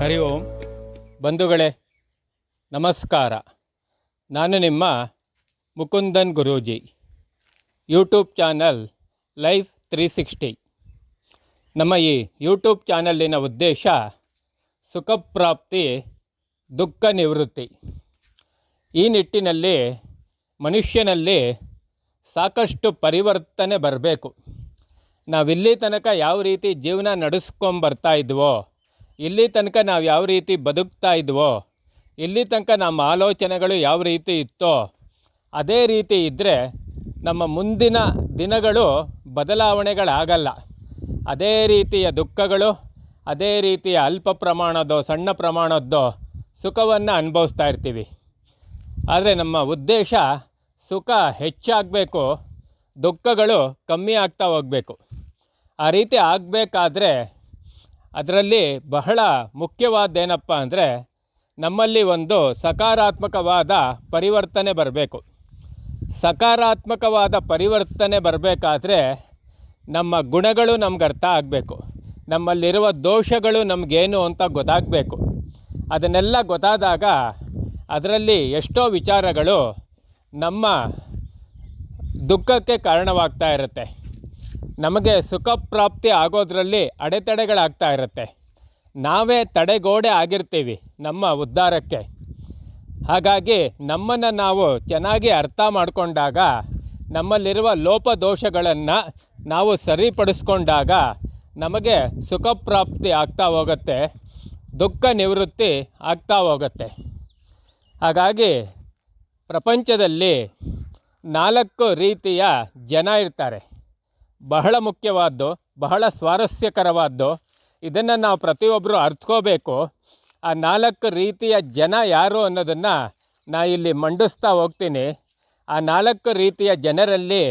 ಹರಿ ಓಂ. ಬಂಧುಗಳೇ ನಮಸ್ಕಾರ. ನಾನು ನಿಮ್ಮ Mukundan Guruji. YouTube channel life 360. ನಮ್ಮ ಈ ಯೂಟ್ಯೂಬ್ ಚಾನಲ್ಲಿನ ಉದ್ದೇಶ ಸುಖಪ್ರಾಪ್ತಿ, ದುಃಖ ನಿವೃತ್ತಿ. ಈ ನಿಟ್ಟಿನಲ್ಲಿ ಮನುಷ್ಯನಲ್ಲಿ ಸಾಕಷ್ಟು ಪರಿವರ್ತನೆ ಬರಬೇಕು. ನಾವಿಲ್ಲಿ ತನಕ ಯಾವ ರೀತಿ ಜೀವನ ನಡೆಸ್ಕೊಂಬರ್ತಾ ಇದ್ವೋ, ಇಲ್ಲಿ ತನಕ ನಾವು ಯಾವ ರೀತಿ ಬದುಕ್ತಾ ಇದ್ವೋ, ಇಲ್ಲಿ ತನಕ ನಮ್ಮ ಆಲೋಚನೆಗಳು ಯಾವ ರೀತಿ ಇತ್ತೋ ಅದೇ ರೀತಿ ಇದ್ದರೆ ನಮ್ಮ ಮುಂದಿನ ದಿನಗಳು ಬದಲಾವಣೆಗಳಾಗಲ್ಲ. ಅದೇ ರೀತಿಯ ದುಃಖಗಳು, ಅದೇ ರೀತಿಯ ಅಲ್ಪ ಪ್ರಮಾಣದ್ದೋ ಸಣ್ಣ ಪ್ರಮಾಣದ್ದೋ ಸುಖವನ್ನು ಅನುಭವಿಸ್ತಾ ಇರ್ತೀವಿ. ಆದರೆ ನಮ್ಮ ಉದ್ದೇಶ ಸುಖ ಹೆಚ್ಚಾಗಬೇಕು, ದುಃಖಗಳು ಕಮ್ಮಿ ಆಗ್ತಾ ಹೋಗಬೇಕು. ಆ ರೀತಿ ಆಗಬೇಕಾದ್ರೆ ಅದರಲ್ಲಿ ಬಹಳ ಮುಖ್ಯವಾದ್ದೇನಪ್ಪ ಅಂದರೆ ನಮ್ಮಲ್ಲಿ ಒಂದು ಸಕಾರಾತ್ಮಕವಾದ ಪರಿವರ್ತನೆ ಬರಬೇಕು. ಸಕಾರಾತ್ಮಕವಾದ ಪರಿವರ್ತನೆ ಬರಬೇಕಾದ್ರೆ ನಮ್ಮ ಗುಣಗಳು ನಮ್ಗೆ ಅರ್ಥ ಆಗಬೇಕು, ನಮ್ಮಲ್ಲಿರುವ ದೋಷಗಳು ನಮಗೇನು ಅಂತ ಗೊತ್ತಾಗಬೇಕು. ಅದನ್ನೆಲ್ಲ ಗೊತ್ತಾದಾಗ ಅದರಲ್ಲಿ ಎಷ್ಟೋ ವಿಚಾರಗಳು ನಮ್ಮ ದುಃಖಕ್ಕೆ ಕಾರಣವಾಗ್ತಾ ಇರುತ್ತೆ. ನಮಗೆ ಸುಖ ಪ್ರಾಪ್ತಿ ಆಗೋದ್ರಲ್ಲಿ ಅಡೆತಡೆಗಳಾಗ್ತಾ ಇರುತ್ತೆ. ನಾವೇ ತಡೆಗೋಡೆ ಆಗಿರ್ತೀವಿ ನಮ್ಮ ಉದ್ಧಾರಕ್ಕೆ. ಹಾಗಾಗಿ ನಮ್ಮನ್ನು ನಾವು ಚೆನ್ನಾಗಿ ಅರ್ಥ ಮಾಡಿಕೊಂಡಾಗ, ನಮ್ಮಲ್ಲಿರುವ ಲೋಪದೋಷಗಳನ್ನು ನಾವು ಸರಿಪಡಿಸ್ಕೊಂಡಾಗ ನಮಗೆ ಸುಖ ಪ್ರಾಪ್ತಿ ಆಗ್ತಾ ಹೋಗುತ್ತೆ, ದುಃಖ ನಿವೃತ್ತಿ ಆಗ್ತಾ ಹೋಗುತ್ತೆ. ಹಾಗಾಗಿ ಪ್ರಪಂಚದಲ್ಲಿ 4 ರೀತಿಯ ಜನ ಇರ್ತಾರೆ. ಬಹಳ ಮುಖ್ಯವಾದ್ದು, ಬಹಳ ಸ್ವಾರಸ್ಯಕರವಾದ್ದು. ಇದನ್ನು ನಾವು ಪ್ರತಿಯೊಬ್ಬರು ಅರ್ಥಕೋಬೇಕು. ಆ 4 ರೀತಿಯ ಜನ ಯಾರು ಅನ್ನೋದನ್ನು ನಾನು ಇಲ್ಲಿ ಮಂಡಿಸ್ತಾ ಹೋಗ್ತೀನಿ. ಆ 4 ರೀತಿಯ ಜನರಲ್ಲಿ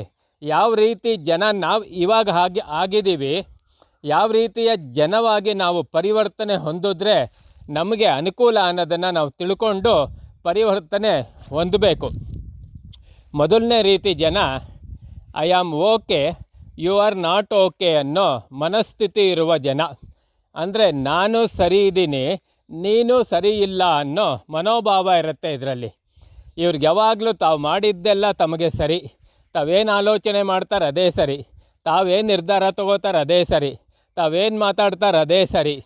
ಯಾವ ರೀತಿ ಜನ ನಾವು ಇವಾಗ ಆಗಿದ್ದೀವಿ, ಯಾವ ರೀತಿಯ ಜನವಾಗಿ ನಾವು ಪರಿವರ್ತನೆ ಹೊಂದಿದ್ರೆ ನಮಗೆ ಅನುಕೂಲ ಅನ್ನೋದನ್ನು ನಾವು ತಿಳ್ಕೊಂಡು ಪರಿವರ್ತನೆ ಹೊಂದಬೇಕು. ಮೊದಲನೇ ರೀತಿ ಜನ I am okay, you are not okay ಅನ್ನೋ ಮನಸ್ಥಿತಿ ಇರುವ ಜನ. ಅಂದರೆ ನಾನು ಸರಿ ಇದ್ದೀನಿ, ನೀನು ಸರಿ ಇಲ್ಲ ಅನ್ನೋ ಮನೋಭಾವ ಇರುತ್ತೆ ಇದರಲ್ಲಿ. ಇವ್ರಿಗೆ ಯಾವಾಗಲೂ ತಾವು ಮಾಡಿದ್ದೆಲ್ಲ ತಮಗೆ ಸರಿ, ತಾವೇನು ಆಲೋಚನೆ ಮಾಡ್ತಾರೆ ಅದೇ ಸರಿ, ತಾವೇನು ನಿರ್ಧಾರ ತಗೋತಾರೆ ಅದೇ ಸರಿ, ತಾವೇನು ಮಾತಾಡ್ತಾರೆ ಅದೇ ಸರಿ.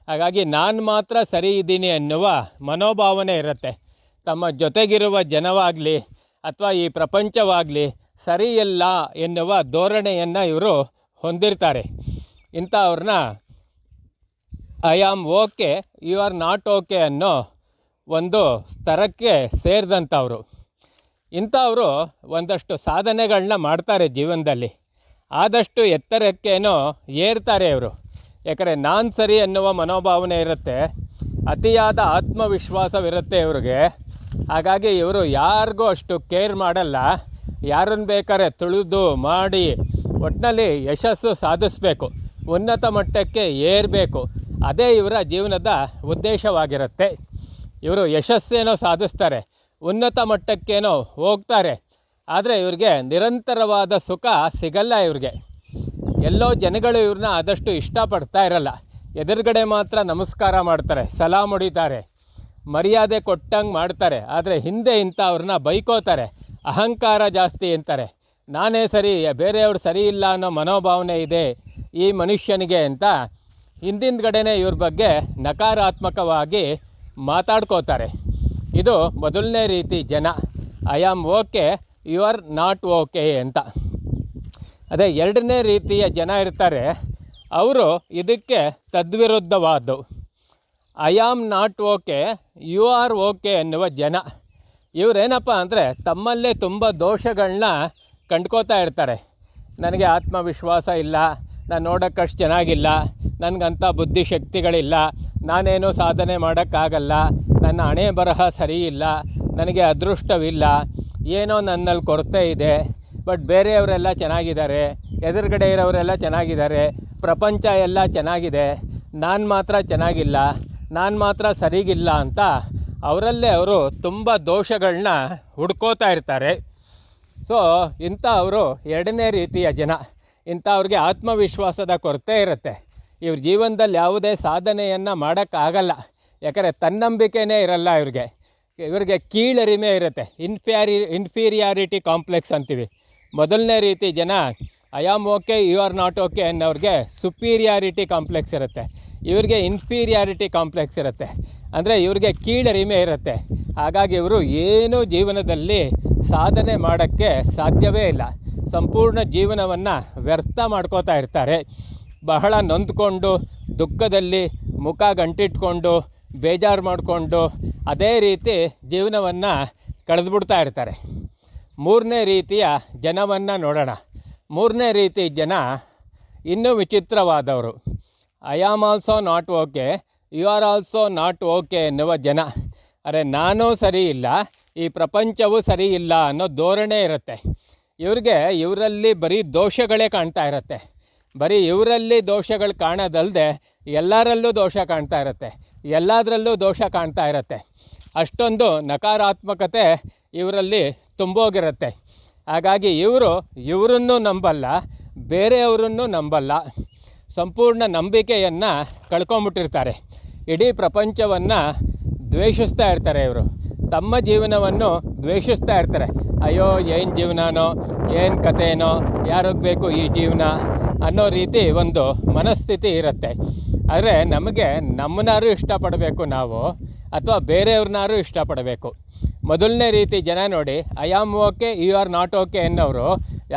ಹಾಗಾಗಿ ನಾನು ಮಾತ್ರ ಸರಿ ಇದ್ದೀನಿ ಅನ್ನುವ ಮನೋಭಾವನೆ ಇರುತ್ತೆ. ತಮ್ಮ ಜೊತೆಗಿರುವ ಜನವಾಗಲಿ ಅಥವಾ ಈ ಪ್ರಪಂಚವಾಗಲಿ ಸರಿಯಿಲ್ಲ ಎನ್ನುವ ಧೋರಣೆಯನ್ನು ಇವರು ಹೊಂದಿರ್ತಾರೆ. ಇಂಥವ್ರನ್ನ I am okay, you are not okay ಅನ್ನೋ ಒಂದು ಸ್ತರಕ್ಕೆ ಸೇರಿದಂಥವ್ರು. ಇಂಥವರು ಒಂದಷ್ಟು ಸಾಧನೆಗಳನ್ನ ಮಾಡ್ತಾರೆ ಜೀವನದಲ್ಲಿ, ಆದಷ್ಟು ಎತ್ತರಕ್ಕೇನೋ ಏರ್ತಾರೆ ಇವರು. ಯಾಕಂದರೆ ನಾನು ಸರಿ ಅನ್ನುವ ಮನೋಭಾವನೆ ಇರುತ್ತೆ, ಅತಿಯಾದ ಆತ್ಮವಿಶ್ವಾಸವಿರುತ್ತೆ ಇವ್ರಿಗೆ. ಹಾಗಾಗಿ ಇವರು ಯಾರಿಗೂ ಅಷ್ಟು ಕೇರ್ ಮಾಡಲ್ಲ. ಯಾರನ್ನು ಬೇಕಾದ್ರೆ ತುಳಿದು ಮಾಡಿ ಒಟ್ಟಿನಲ್ಲಿ ಯಶಸ್ಸು ಸಾಧಿಸಬೇಕು, ಉನ್ನತ ಮಟ್ಟಕ್ಕೆ ಏರಬೇಕು. ಅದೇ ಇವರ ಜೀವನದ ಉದ್ದೇಶವಾಗಿರುತ್ತೆ. ಇವರು ಯಶಸ್ಸೇನೋ ಸಾಧಿಸ್ತಾರೆ, ಉನ್ನತ ಮಟ್ಟಕ್ಕೇನೋ ಹೋಗ್ತಾರೆ. ಆದರೆ ಇವ್ರಿಗೆ ನಿರಂತರವಾದ ಸುಖ ಸಿಗಲ್ಲ. ಇವ್ರಿಗೆ ಎಲ್ಲೋ ಜನಗಳು ಇವ್ರನ್ನ ಆದಷ್ಟು ಇಷ್ಟಪಡ್ತಾ ಇರಲ್ಲ. ಎದುರುಗಡೆ ಮಾತ್ರ ನಮಸ್ಕಾರ ಮಾಡ್ತಾರೆ, ಸಲಾಮ್ ಹೊಡಿತಾರೆ, ಮರ್ಯಾದೆ ಕೊಟ್ಟಂಗೆ ಮಾಡ್ತಾರೆ. ಆದರೆ ಹಿಂದೆ ಇಂಥವ್ರನ್ನ ಬೈಕೋತಾರೆ, ಅಹಂಕಾರ ಜಾಸ್ತಿ ಅಂತಾರೆ. ನಾನೇ ಸರಿ, ಬೇರೆಯವ್ರು ಸರಿ ಇಲ್ಲ ಅನ್ನೋ ಮನೋಭಾವನೆ ಇದೆ ಈ ಮನುಷ್ಯನಿಗೆ ಅಂತ ಹಿಂದಿಂದ್ಗಡೆನೇ ಇವ್ರ ಬಗ್ಗೆ ನಕಾರಾತ್ಮಕವಾಗಿ ಮಾತಾಡ್ಕೋತಾರೆ. ಇದು ಮೊದಲನೇ ರೀತಿ ಜನ, I am okay, you are not okay ಅಂತ. ಅದೇ ಎರಡನೇ ರೀತಿಯ ಜನ ಇರ್ತಾರೆ, ಅವರು ಇದಕ್ಕೆ ತದ್ವಿರುದ್ಧವಾದ್ದು. I am not okay, you are okay ಎನ್ನುವ ಜನ. ಇವರೇನಪ್ಪ ಅಂದರೆ ತಮ್ಮಲ್ಲೇ ತುಂಬ ದೋಷಗಳನ್ನ ಕಂಡ್ಕೋತಾ ಇರ್ತಾರೆ. ನನಗೆ ಆತ್ಮವಿಶ್ವಾಸ ಇಲ್ಲ, ನಾನು ನೋಡೋಕ್ಕಷ್ಟು ಚೆನ್ನಾಗಿಲ್ಲ, ನನಗಂಥ ಬುದ್ಧಿಶಕ್ತಿಗಳಿಲ್ಲ, ನಾನೇನೂ ಸಾಧನೆ ಮಾಡೋಕ್ಕಾಗಲ್ಲ, ನನ್ನ ಹಣೆ ಬರಹ ಸರಿ ಇಲ್ಲ, ನನಗೆ ಅದೃಷ್ಟವಿಲ್ಲ, ಏನೋ ನನ್ನಲ್ಲಿ ಕೊರತೆ ಇದೆ. ಬಟ್ ಬೇರೆಯವರೆಲ್ಲ ಚೆನ್ನಾಗಿದ್ದಾರೆ, ಎದುರುಗಡೆ ಇರೋರೆಲ್ಲ ಚೆನ್ನಾಗಿದ್ದಾರೆ, ಪ್ರಪಂಚ ಎಲ್ಲ ಚೆನ್ನಾಗಿದೆ, ನಾನು ಮಾತ್ರ ಚೆನ್ನಾಗಿಲ್ಲ, ನಾನು ಮಾತ್ರ ಸರಿಗಿಲ್ಲ ಅಂತ ಅವರಲ್ಲೇ ಅವರು ತುಂಬ ದೋಷಗಳನ್ನ ಹುಡ್ಕೋತಾ ಇರ್ತಾರೆ. ಸೊ ಇಂಥವರು ಎರಡನೇ ರೀತಿಯ ಜನ. ಇಂಥವ್ರಿಗೆ ಆತ್ಮವಿಶ್ವಾಸದ ಕೊರತೆ ಇರುತ್ತೆ. ಇವ್ರ ಜೀವನದಲ್ಲಿ ಯಾವುದೇ ಸಾಧನೆಯನ್ನು ಮಾಡೋಕ್ಕಾಗಲ್ಲ. ಯಾಕಂದರೆ ತನ್ನಂಬಿಕೆನೇ ಇರಲ್ಲ ಇವ್ರಿಗೆ ಕೀಳರಿಮೆ ಇರುತ್ತೆ. ಇನ್ಫೀರಿಯಾರಿಟಿ ಕಾಂಪ್ಲೆಕ್ಸ್ ಅಂತೀವಿ. ಮೊದಲನೇ ರೀತಿ ಜನ I am okay you are not okay ಅನ್ನೋರಿಗೆ ಸುಪೀರಿಯಾರಿಟಿ ಕಾಂಪ್ಲೆಕ್ಸ್ ಇರುತ್ತೆ. ಇವ್ರಿಗೆ ಇನ್ಫೀರಿಯಾರಿಟಿ ಕಾಂಪ್ಲೆಕ್ಸ್ ಇರುತ್ತೆ. ಅಂದರೆ ಇವ್ರಿಗೆ ಕೀಳರಿಮೆ ಇರುತ್ತೆ. ಹಾಗಾಗಿ ಇವರು ಏನೂ ಜೀವನದಲ್ಲಿ ಸಾಧನೆ ಮಾಡೋಕ್ಕೆ ಸಾಧ್ಯವೇ ಇಲ್ಲ. ಸಂಪೂರ್ಣ ಜೀವನವನ್ನು ವ್ಯರ್ಥ ಮಾಡ್ಕೋತಾ ಇರ್ತಾರೆ. ಬಹಳ ನೊಂದ್ಕೊಂಡು ದುಃಖದಲ್ಲಿ ಮುಖ ಗಂಟಿಟ್ಕೊಂಡು ಬೇಜಾರು ಮಾಡಿಕೊಂಡು ಅದೇ ರೀತಿ ಜೀವನವನ್ನು ಕಳೆದುಬಿಡ್ತಾ ಇರ್ತಾರೆ. ಮೂರನೇ ರೀತಿಯ ಜನವನ್ನು ನೋಡೋಣ. ಮೂರನೇ ರೀತಿ ಜನ ಇನ್ನೂ ವಿಚಿತ್ರವಾದವರು. I am also not okay you are also not okay ಎನ್ನುವ ಜನ. ಅರೆ ನಾನೂ ಸರಿ ಇಲ್ಲ, ಈ ಪ್ರಪಂಚವೂ ಸರಿ ಇಲ್ಲ ಅನ್ನೋ ಧೋರಣೆ ಇರುತ್ತೆ. ಇವರಲ್ಲಿ ಬರೀ ದೋಷಗಳೇ ಕಾಣ್ತಾ ಇರುತ್ತೆ. ಬರೀ ಇವರಲ್ಲಿ ದೋಷಗಳು ಕಾಣೋದಲ್ಲದೆ ಎಲ್ಲರಲ್ಲೂ ದೋಷ ಕಾಣ್ತಾ ಇರುತ್ತೆ, ಎಲ್ಲದರಲ್ಲೂ ದೋಷ ಕಾಣ್ತಾ ಇರುತ್ತೆ. ಅಷ್ಟೊಂದು ನಕಾರಾತ್ಮಕತೆ ಇವರಲ್ಲಿ ತುಂಬೋಗಿರುತ್ತೆ. ಹಾಗಾಗಿ ಇವರನ್ನು ನಂಬಲ್ಲ, ಬೇರೆಯವರನ್ನು ನಂಬಲ್ಲ. ಸಂಪೂರ್ಣ ನಂಬಿಕೆಯನ್ನು ಕಳ್ಕೊಂಬಿಟ್ಟಿರ್ತಾರೆ. ಇಡೀ ಪ್ರಪಂಚವನ್ನು ದ್ವೇಷಿಸ್ತಾ ಇರ್ತಾರೆ. ಇವರು ತಮ್ಮ ಜೀವನವನ್ನು ದ್ವೇಷಿಸ್ತಾ ಇರ್ತಾರೆ. ಅಯ್ಯೋ ಏನು ಜೀವನನೋ, ಏನು ಕಥೆನೋ, ಯಾರಿಗೆ ಬೇಕು ಈ ಜೀವನ ಅನ್ನೋ ರೀತಿ ಒಂದು ಮನಸ್ಥಿತಿ ಇರುತ್ತೆ. ಆದರೆ ನಮಗೆ ನಮ್ಮನ್ನಾರು ಇಷ್ಟಪಡಬೇಕು ನಾವು, ಅಥವಾ ಬೇರೆಯವ್ರನ್ನಾರು ಇಷ್ಟಪಡಬೇಕು. ಮೊದಲನೇ ರೀತಿ ಜನ ನೋಡಿ, I am okay you are not okay ಅನ್ನೋರು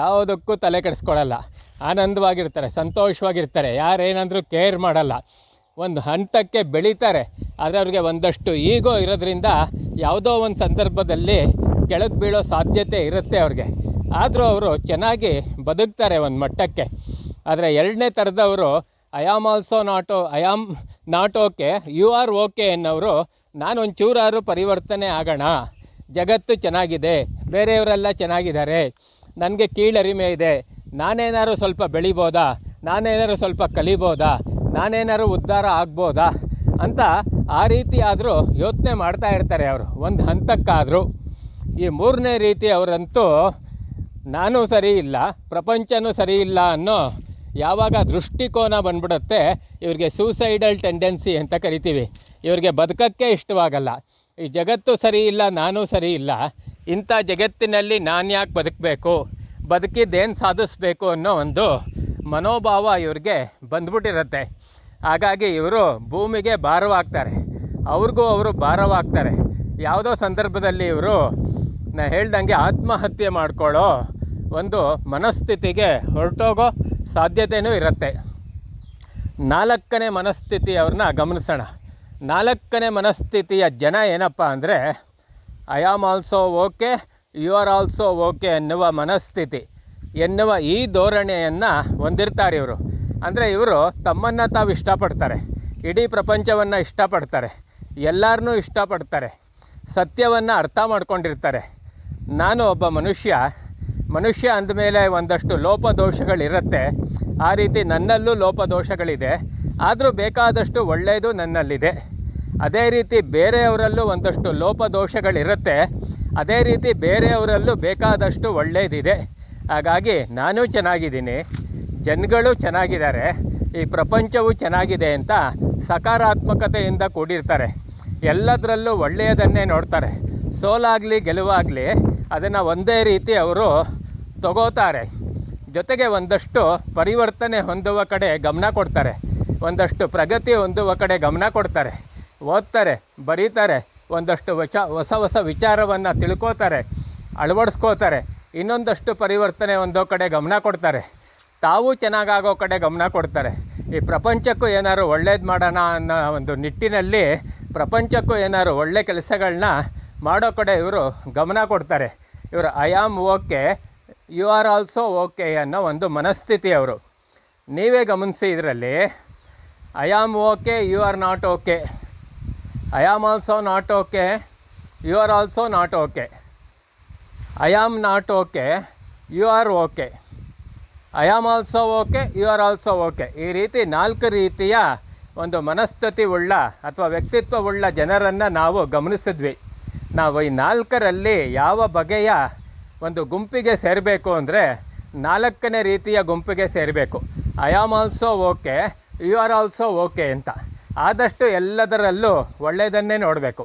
ಯಾವುದಕ್ಕೂ ತಲೆ ಕೆಡಿಸ್ಕೊಳ್ಳಲ್ಲ. ಆನಂದವಾಗಿರ್ತಾರೆ, ಸಂತೋಷವಾಗಿರ್ತಾರೆ, ಯಾರೇನಾದರೂ ಕೇರ್ ಮಾಡಲ್ಲ. ಒಂದು ಹಂತಕ್ಕೆ ಬೆಳೀತಾರೆ. ಆದರೆ ಅವ್ರಿಗೆ ಒಂದಷ್ಟು ಈಗೋ ಇರೋದ್ರಿಂದ ಯಾವುದೋ ಒಂದು ಸಂದರ್ಭದಲ್ಲಿ ಕೆಳಗೆ ಬೀಳೋ ಸಾಧ್ಯತೆ ಇರುತ್ತೆ ಅವ್ರಿಗೆ. ಆದರೂ ಅವರು ಚೆನ್ನಾಗಿ ಬದುಕ್ತಾರೆ ಒಂದು ಮಟ್ಟಕ್ಕೆ. ಆದರೆ ಎರಡನೇ ಥರದವರು I am not okay you are okay ಅನ್ನೋರು, ನಾನು ಒಂಚೂರಾರು ಪರಿವರ್ತನೆ ಆಗೋಣ, ಜಗತ್ತು ಚೆನ್ನಾಗಿದೆ, ಬೇರೆಯವರೆಲ್ಲ ಚೆನ್ನಾಗಿದ್ದಾರೆ, ನನಗೆ ಕೀಳರಿಮೆ ಇದೆ, ನಾನೇನಾದ್ರು ಸ್ವಲ್ಪ ಬೆಳಿಬೋದಾ, ನಾನೇನಾದ್ರು ಸ್ವಲ್ಪ ಕಲಿಬೋದಾ, ನಾನೇನಾದ್ರು ಉದ್ಧಾರ ಆಗ್ಬೋದಾ ಅಂತ ಆ ರೀತಿ ಆದರೂ ಯೋಚನೆ ಮಾಡ್ತಾ ಇರ್ತಾರೆ ಅವರು ಒಂದು ಹಂತಕ್ಕಾದರೂ. ಈ ಮೂರನೇ ರೀತಿ ಅವರಂತೂ ನಾನು ಸರಿ ಇಲ್ಲ, ಪ್ರಪಂಚನೂ ಸರಿ ಇಲ್ಲ ಅನ್ನೋ ಯಾವಾಗ ದೃಷ್ಟಿಕೋನ ಬಂದ್ಬಿಡುತ್ತೆ, ಇವ್ರಿಗೆ ಸೂಸೈಡಲ್ ಟೆಂಡೆನ್ಸಿ ಅಂತ ಕರಿತೀವಿ. ಇವ್ರಿಗೆ ಬದುಕೋಕ್ಕೆ ಇಷ್ಟವಾಗಲ್ಲ. ಈ ಜಗತ್ತು ಸರಿ ಇಲ್ಲ, ನಾನೂ ಸರಿ ಇಲ್ಲ, ಇಂಥ ಜಗತ್ತಿನಲ್ಲಿ ನಾನು ಯಾಕೆ ಬದುಕಬೇಕು, ಬದುಕಿದ್ದೇನು ಸಾಧಿಸ್ಬೇಕು ಅನ್ನೋ ಒಂದು ಮನೋಭಾವ ಇವ್ರಿಗೆ ಬಂದ್ಬಿಟ್ಟಿರುತ್ತೆ. ಹಾಗಾಗಿ ಇವರು ಭೂಮಿಗೆ ಭಾರವಾಗ್ತಾರೆ, ಅವ್ರಿಗೂ ಅವರು ಭಾರವಾಗ್ತಾರೆ. ಯಾವುದೋ ಸಂದರ್ಭದಲ್ಲಿ ಇವರು ಹೇಳ್ದಂಗೆ ಆತ್ಮಹತ್ಯೆ ಮಾಡ್ಕೊಳ್ಳೋ ಒಂದು ಮನಸ್ಥಿತಿಗೆ ಹೊರಟೋಗೋ ಸಾಧ್ಯತೆಯೂ ಇರುತ್ತೆ. ನಾಲ್ಕನೇ ಮನಸ್ಥಿತಿ ಅವ್ರನ್ನ ಗಮನಿಸೋಣ. ನಾಲ್ಕನೇ ಮನಸ್ಥಿತಿಯ ಜನ ಏನಪ್ಪ ಅಂದರೆ, I am also okay you are also okay ಎನ್ನುವ ಮನಸ್ಥಿತಿ ಎನ್ನುವ ಈ ಧೋರಣೆಯನ್ನು ಹೊಂದಿರ್ತಾರೆ ಇವರು. ಅಂದರೆ ಇವರು ತಮ್ಮನ್ನು ತಾವು ಇಷ್ಟಪಡ್ತಾರೆ, ಇಡೀ ಪ್ರಪಂಚವನ್ನು ಇಷ್ಟಪಡ್ತಾರೆ, ಎಲ್ಲರನ್ನೂ ಇಷ್ಟಪಡ್ತಾರೆ, ಸತ್ಯವನ್ನು ಅರ್ಥ ಮಾಡ್ಕೊಂಡಿರ್ತಾರೆ. ನಾನು ಒಬ್ಬ ಮನುಷ್ಯ ಅಂದಮೇಲೆ ಒಂದಷ್ಟು ಲೋಪದೋಷಗಳಿರುತ್ತೆ. ಆ ರೀತಿ ನನ್ನಲ್ಲೂ ಲೋಪದೋಷಗಳಿದೆ, ಆದರೂ ಬೇಕಾದಷ್ಟು ಒಳ್ಳೆಯದು ನನ್ನಲ್ಲಿದೆ. ಅದೇ ರೀತಿ ಬೇರೆಯವರಲ್ಲೂ ಒಂದಷ್ಟು ಲೋಪದೋಷಗಳಿರುತ್ತೆ, ಅದೇ ರೀತಿ ಬೇರೆಯವರಲ್ಲೂ ಬೇಕಾದಷ್ಟು ಒಳ್ಳೆಯದಿದೆ. ಹಾಗಾಗಿ ನಾನು ಚೆನ್ನಾಗಿದ್ದೀನಿ, ಜನಗಳು ಚೆನ್ನಾಗಿದ್ದಾರೆ, ಈ ಪ್ರಪಂಚವು ಚೆನ್ನಾಗಿದೆ ಅಂತ ಸಕಾರಾತ್ಮಕತೆಯಿಂದ ಕೂಡಿರ್ತಾರೆ. ಎಲ್ಲದರಲ್ಲೂ ಒಳ್ಳೆಯದನ್ನೇ ನೋಡ್ತಾರೆ. ಸೋಲಾಗಲಿ ಗೆಲುವಾಗಲಿ ಅದನ್ನು ಒಂದೇ ರೀತಿ ಅವರು ತಗೋತಾರೆ. ಜೊತೆಗೆ ಒಂದಷ್ಟು ಪರಿವರ್ತನೆ ಹೊಂದುವ ಕಡೆ ಗಮನ ಕೊಡ್ತಾರೆ, ಒಂದಷ್ಟು ಪ್ರಗತಿ ಹೊಂದುವ ಕಡೆ ಗಮನ ಕೊಡ್ತಾರೆ. ಓದ್ತಾರೆ, ಬರೀತಾರೆ, ಒಂದಷ್ಟು ಹೊಸ ವಿಚಾರವನ್ನು ತಿಳ್ಕೋತಾರೆ, ಅಳವಡಿಸ್ಕೋತಾರೆ. ಇನ್ನೊಂದಷ್ಟು ಪರಿವರ್ತನೆ ಹೊಂದೋ ಕಡೆ ಗಮನ ಕೊಡ್ತಾರೆ, ತಾವು ಚೆನ್ನಾಗಾಗೋ ಕಡೆ ಗಮನ ಕೊಡ್ತಾರೆ. ಈ ಪ್ರಪಂಚಕ್ಕೂ ಏನಾದ್ರು ಒಳ್ಳೇದು ಮಾಡೋಣ ಅನ್ನೋ ಒಂದು ನಿಟ್ಟಿನಲ್ಲಿ ಪ್ರಪಂಚಕ್ಕೂ ಏನಾದ್ರು ಒಳ್ಳೆ ಕೆಲಸಗಳನ್ನ ಮಾಡೋ ಕಡೆ ಇವರು ಗಮನ ಕೊಡ್ತಾರೆ. ಇವರು I am okay you are also okay ಅನ್ನೋ ಒಂದು ಮನಸ್ಥಿತಿ ಅವರು. ನೀವೇ ಗಮನಿಸಿ, ಇದರಲ್ಲಿ I am okay you are not okay, I am also not okay you are also not okay, I am not okay you are okay, I am also okay you are also okay. ಈ ರೀತಿ 4 ರೀತಿಯ ಒಂದು ಮನಸ್ಥಿತಿ ಉಳ್ಳ ಅಥವಾ ವ್ಯಕ್ತಿತ್ವವುಳ್ಳ ಜನರನ್ನು ನಾವು ಗಮನಿಸಿದ್ವಿ. ನಾವು ಈ 4ರಲ್ಲಿ ಯಾವ ಬಗೆಯ ಒಂದು ಗುಂಪಿಗೆ ಸೇರಬೇಕು ಅಂದರೆ 4ನೇ ರೀತಿಯ ಗುಂಪಿಗೆ ಸೇರಬೇಕು. I am also okay you are also okay ಅಂತ. ಆದಷ್ಟು ಎಲ್ಲದರಲ್ಲೂ ಒಳ್ಳೆಯದನ್ನೇ ನೋಡಬೇಕು,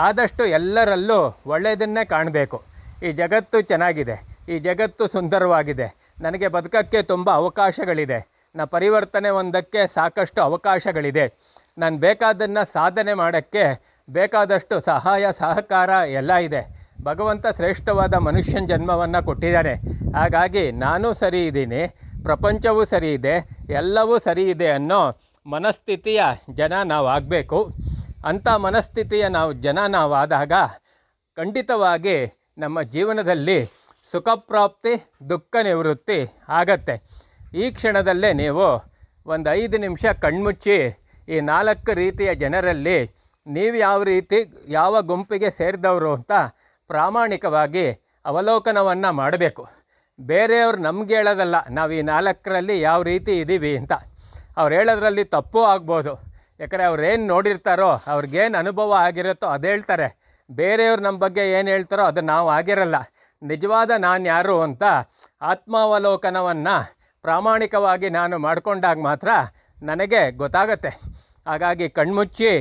ಆದಷ್ಟು ಎಲ್ಲರಲ್ಲೂ ಒಳ್ಳೆಯದನ್ನೇ ಕಾಣಬೇಕು. ಈ ಜಗತ್ತು ಚೆನ್ನಾಗಿದೆ, ಈ ಜಗತ್ತು ಸುಂದರವಾಗಿದೆ, ನನಗೆ ಬದುಕೋಕ್ಕೆ ತುಂಬ ಅವಕಾಶಗಳಿದೆ, ಪರಿವರ್ತನೆ ಹೊಂದಕ್ಕೆ ಸಾಕಷ್ಟು ಅವಕಾಶಗಳಿದೆ, ನಾನು ಬೇಕಾದನ್ನು ಸಾಧನೆ ಮಾಡೋಕ್ಕೆ ಬೇಕಾದಷ್ಟು ಸಹಾಯ ಸಹಕಾರ ಎಲ್ಲ ಇದೆ, ಭಗವಂತ ಶ್ರೇಷ್ಠವಾದ ಮನುಷ್ಯನ ಜನ್ಮವನ್ನು ಕೊಟ್ಟಿದ್ದಾನೆ, ಹಾಗಾಗಿ ನಾನು ಸರಿ ಇದ್ದೀನಿ, ಪ್ರಪಂಚವೂ ಸರಿ ಇದೆ, ಎಲ್ಲವೂ ಸರಿ ಇದೆ ಅನ್ನೋ ಮನಸ್ಥಿತಿಯ ಜನ ನಾವು ಆಗಬೇಕು. ಅಂಥ ಮನಸ್ಥಿತಿಯ ಜನ ನಾವಾದಾಗ ಖಂಡಿತವಾಗಿ ನಮ್ಮ ಜೀವನದಲ್ಲಿ ಸುಖಪ್ರಾಪ್ತಿ ದುಃಖ ನಿವೃತ್ತಿ ಆಗತ್ತೆ. ಈ ಕ್ಷಣದಲ್ಲೇ ನೀವು ಒಂದು 5 ನಿಮಿಷ ಕಣ್ಮುಚ್ಚಿ ಈ 4 ರೀತಿಯ ಜನರಲ್ಲಿ ನೀವು ಯಾವ ಗುಂಪಿಗೆ ಸೇರಿದವರು ಅಂತ ಪ್ರಾಮಾಣಿಕವಾಗಿ ಅವಲೋಕನವನ್ನು ಮಾಡಬೇಕು. ಬೇರೆಯವ್ರು ನಮ್ಗೆ ಹೇಳೋದಲ್ಲ ನಾವು ಈ 4ರಲ್ಲಿ ಯಾವ ರೀತಿ ಇದ್ದೀವಿ ಅಂತ. ಅವ್ರು ಹೇಳೋದ್ರಲ್ಲಿ ತಪ್ಪು ಆಗ್ಬೋದು, ಯಾಕಂದರೆ ಅವ್ರೇನು ನೋಡಿರ್ತಾರೋ ಅವ್ರಿಗೇನು ಅನುಭವ ಆಗಿರುತ್ತೋ ಅದು ಹೇಳ್ತಾರೆ. ಬೇರೆಯವ್ರು ನಮ್ಮ ಬಗ್ಗೆ ಏನು ಹೇಳ್ತಾರೋ ಅದು ನಾವು ಆಗಿರಲ್ಲ. ನಿಜವಾದ ನಾನು ಯಾರು ಅಂತ ಆತ್ಮಾವಲೋಕನವನ್ನು ಪ್ರಾಮಾಣಿಕವಾಗಿ ನಾನು ಮಾಡಿಕೊಂಡಾಗ ಮಾತ್ರ ನನಗೆ ಗೊತ್ತಾಗತ್ತೆ. ಹಾಗಾಗಿ ಕಣ್ಮುಚ್ಚಿ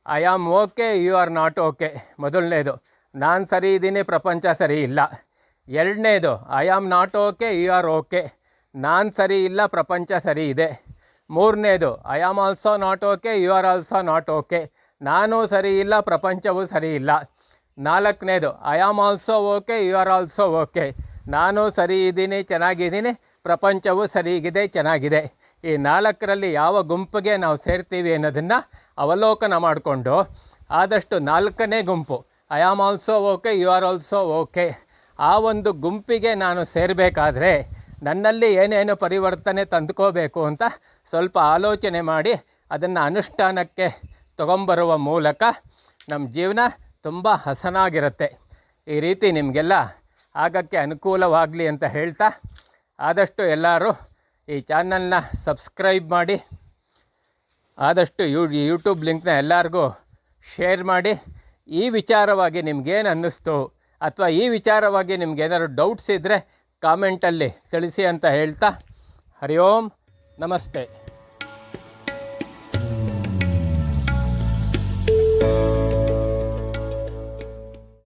I am okay, you are not okay. ಮೊದಲನೇದು, ನಾನು ಸರಿ ಇದ್ದೀನಿ, ಪ್ರಪಂಚ ಸರಿ ಇಲ್ಲ. ಎರಡನೇದು, I am not okay, you are okay. ನಾನು ಸರಿ ಇಲ್ಲ, ಪ್ರಪಂಚ ಸರಿ ಇದೆ. ಮೂರನೇದು, I am also not okay, you are also not okay. ನಾನು ಸರಿ ಇಲ್ಲ, ಪ್ರಪಂಚವೂ ಸರಿ ಇಲ್ಲ. ನಾಲ್ಕನೇದು, I am also okay, you are also okay. ನಾನು ಸರಿ ಇದ್ದೀನಿ, ಚೆನ್ನಾಗಿದ್ದೀನಿ, ಪ್ರಪಂಚವೂ ಸರಿಗಿದೆ, ಚೆನ್ನಾಗಿದೆ. ಈ 4ರಲ್ಲಿ ಯಾವ ಗುಂಪಿಗೆ ನಾವು ಸೇರ್ತೀವಿ ಅನ್ನೋದನ್ನು ಅವಲೋಕನ ಮಾಡಿಕೊಂಡು ಆದಷ್ಟು 4ನೇ ಗುಂಪು, I am also okay, you are also okay, ಆ ಒಂದು ಗುಂಪಿಗೆ ನಾನು ಸೇರಬೇಕಾದ್ರೆ ನನ್ನಲ್ಲಿ ಏನೇನು ಪರಿವರ್ತನೆ ತಂದುಕೋಬೇಕು ಅಂತ ಸ್ವಲ್ಪ ಆಲೋಚನೆ ಮಾಡಿ ಅದನ್ನು ಅನುಷ್ಠಾನಕ್ಕೆ ತಗೊಂಬರುವ ಮೂಲಕ ನಮ್ಮ ಜೀವನ ತುಂಬ ಹಸನಾಗಿರುತ್ತೆ. ಈ ರೀತಿ ನಿಮಗೆಲ್ಲ ಆಗೋಕ್ಕೆ ಅನುಕೂಲವಾಗಲಿ ಅಂತ ಹೇಳ್ತಾ, ಆದಷ್ಟು ಎಲ್ಲರೂ ಈ ಚಾನಲ್ನ ಸಬ್ಸ್ಕ್ರೈಬ್ ಮಾಡಿ, ಆದಷ್ಟು ಯೂಟ್ಯೂಬ್ ಲಿಂಕ್ನ ಎಲ್ಲರಿಗೂ ಶೇರ್ ಮಾಡಿ. ಈ ವಿಚಾರವಾಗಿ ನಿಮಗೇನು ಅನ್ನಿಸ್ತು ಅಥವಾ ಈ ವಿಚಾರವಾಗಿ ನಿಮ್ಗೇನಾದ್ರು ಡೌಟ್ಸ್ ಇದ್ದರೆ ಕಾಮೆಂಟಲ್ಲಿ ತಿಳಿಸಿ ಅಂತ ಹೇಳ್ತಾ, ಹರಿ ಓಂ ನಮಸ್ತೆ.